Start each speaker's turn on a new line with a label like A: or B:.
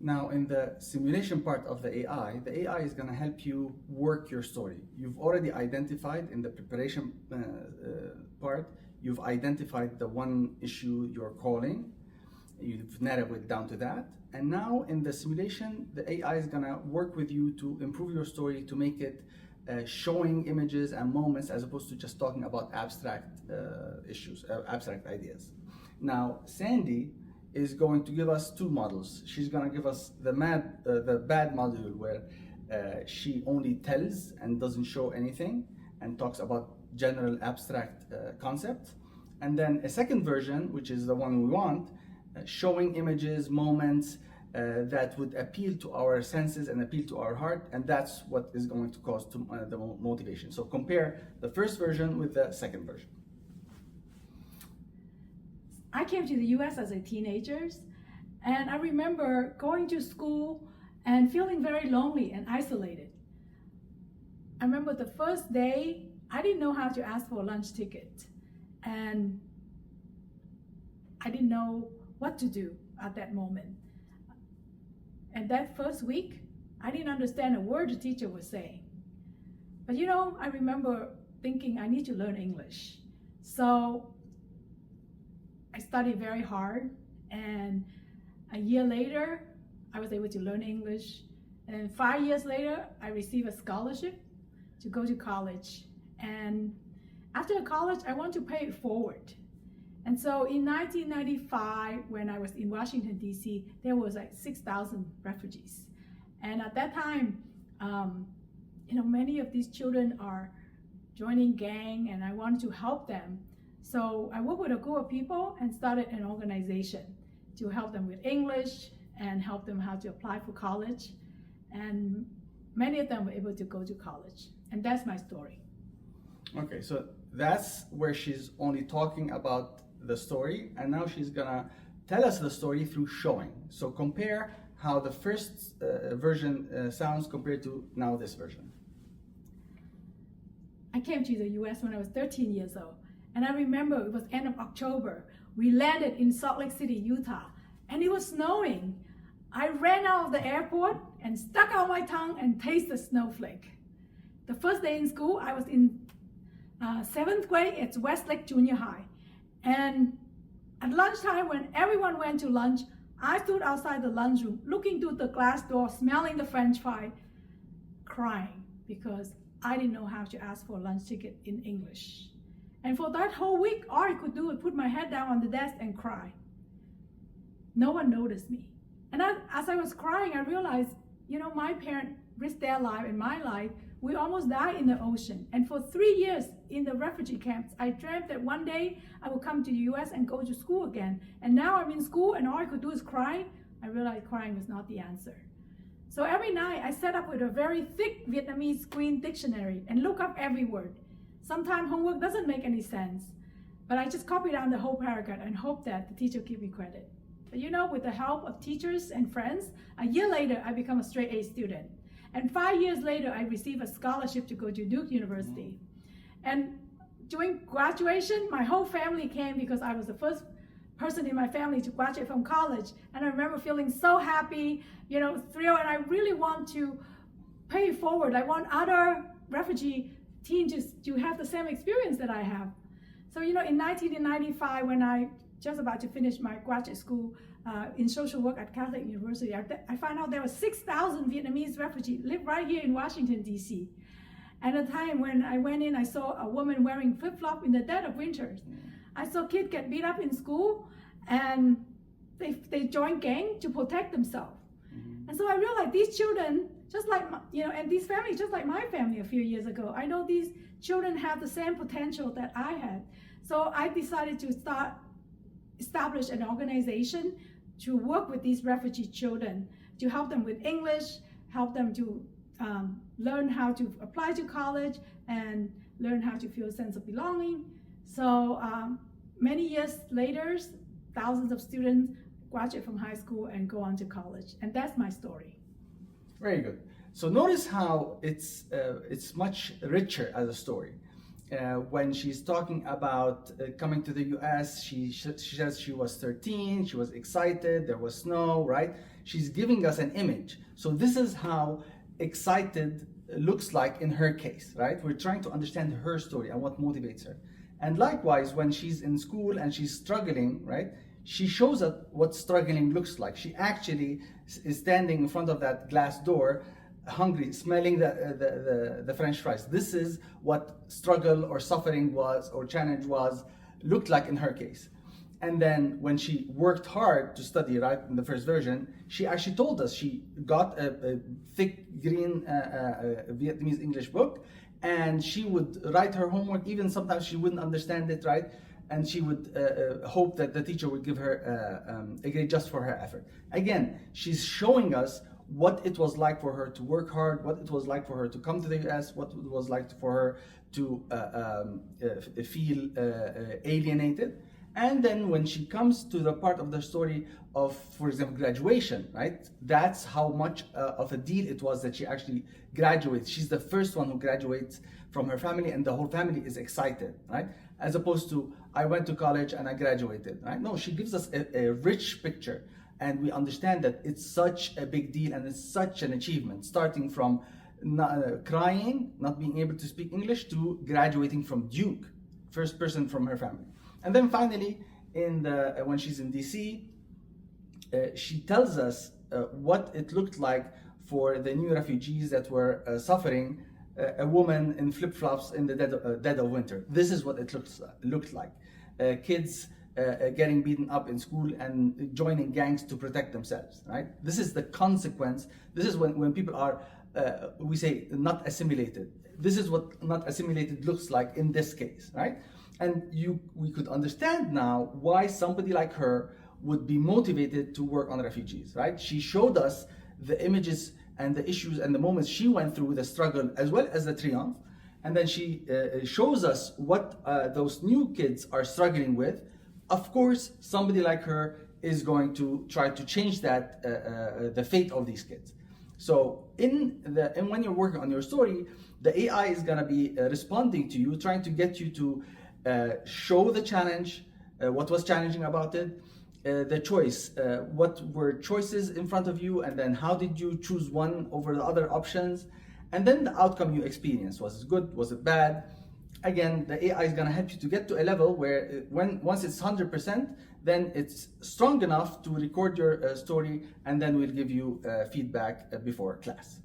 A: Now, in the simulation part of the AI is going to help you work your story. You've already identified in the preparation part, you've identified the one issue you're calling. You've narrowed it down to that. And now in the simulation, the AI is going to work with you to improve your story, to make it showing images and moments as opposed to just talking about abstract issues, abstract ideas. Now, Sandy is going to give us two models. She's going to give us the bad model where she only tells and doesn't show anything and talks about general abstract concepts. And then a second version, which is the one we want, showing images, moments that would appeal to our senses and appeal to our heart, and that's what is going to cause the motivation. So compare the first version with the second version.
B: I came to the US as a teenager, and I remember going to school and feeling very lonely and isolated. I remember the first day, I didn't know how to ask for a lunch ticket, and I didn't know what to do at that moment. And that first week, I didn't understand a word the teacher was saying. But you know, I remember thinking I need to learn English. So I studied very hard, and a year later, I was able to learn English. And 5 years later, I received a scholarship to go to college. And after college, I want to pay it forward. And so in 1995, when I was in Washington, D.C., there was like 6,000 refugees. And at that time, many of these children are joining gang, and I wanted to help them. So I worked with a group of people and started an organization to help them with English and help them how to apply for college. And many of them were able to go to college. And that's my story.
A: Okay, so that's where she's only talking about the story, and now she's gonna tell us the story through showing. So compare how the first version sounds compared to now this version.
B: I came to the US when I was 13 years old, and I remember it was end of October. We landed in Salt Lake City, Utah, and it was snowing. I ran out of the airport and stuck out my tongue and tasted a snowflake. The first day in school, I was in 7th grade at Westlake Junior High. And at lunchtime, when everyone went to lunch, I stood outside the lunchroom, looking through the glass door, smelling the French fry, crying because I didn't know how to ask for a lunch ticket in English. And for that whole week, all I could do was put my head down on the desk and cry. No one noticed me. And as I was crying, I realized, my parents risked their life and my life. We almost died in the ocean. And for 3 years in the refugee camps, I dreamt that one day I would come to the US and go to school again. And now I'm in school and all I could do is cry. I realized crying was not the answer. So every night I sat up with a very thick Vietnamese green dictionary and look up every word. Sometimes homework doesn't make any sense, but I just copy down the whole paragraph and hope that the teacher give me credit. But with the help of teachers and friends, a year later I become a straight A student. And 5 years later, I received a scholarship to go to Duke University. And during graduation, my whole family came because I was the first person in my family to graduate from college. And I remember feeling so happy, thrilled, and I really want to pay it forward. I want other refugee teens to have the same experience that I have. So, in 1995, when I just about to finish my graduate school in social work at Catholic University, I found out there were 6,000 Vietnamese refugees live right here in Washington, D.C. At the time when I went in, I saw a woman wearing flip-flop in the dead of winter. I saw kids get beat up in school, and they joined gang to protect themselves. Mm-hmm. And so I realized these children, just like, and these families, just like my family a few years ago, I know these children have the same potential that I had. So I decided to establish an organization to work with these refugee children, to help them with English, help them to learn how to apply to college, and learn how to feel a sense of belonging. So many years later, thousands of students graduate from high school and go on to college. And that's my story.
A: Very good. So notice how it's much richer as a story. When she's talking about coming to the US, she says she was 13, she was excited, there was snow, right? She's giving us an image. So this is how excited looks like in her case, right? We're trying to understand her story and what motivates her. And likewise, when she's in school and she's struggling, right? She shows us what struggling looks like. She actually is standing in front of that glass door, hungry, smelling the French fries. This is what struggle or suffering was or challenge looked like in her case. And then when she worked hard to study, right, in the first version, she actually told us she got a thick green Vietnamese English book, and she would write her homework. Even sometimes she wouldn't understand it, right? And she would hope that the teacher would give her a grade just for her effort. Again, she's showing us what it was like for her to work hard, what it was like for her to come to the US, what it was like for her to feel alienated. And then when she comes to the part of the story of, for example, graduation, right? That's how much of a deal it was that she actually graduates. She's the first one who graduates from her family, and the whole family is excited, right? As opposed to, I went to college and I graduated, right? No, she gives us a rich picture, and we understand that it's such a big deal and it's such an achievement, starting from crying, not being able to speak English, to graduating from Duke, first person from her family. And then finally, when she's in DC, she tells us what it looked like for the new refugees that were suffering, a woman in flip-flops in the dead of winter. This is what it looked like. Kids getting beaten up in school and joining gangs to protect themselves, right? This is the consequence. This is when people are, we say, not assimilated. This is what not assimilated looks like in this case, right? And we could understand now why somebody like her would be motivated to work on refugees, right? She showed us the images and the issues and the moments she went through, the struggle as well as the triumph. And then she shows us what those new kids are struggling with. Of course, somebody like her is going to try to change that, the fate of these kids. So when you're working on your story, the AI is gonna be responding to you, trying to get you to show the challenge, what was challenging about it, the choice, what were choices in front of you, and then how did you choose one over the other options, and then the outcome you experienced. Was it good? Was it bad? Again, the AI is going to help you to get to a level where once it's 100%, then it's strong enough to record your story, and then we'll give you feedback before class.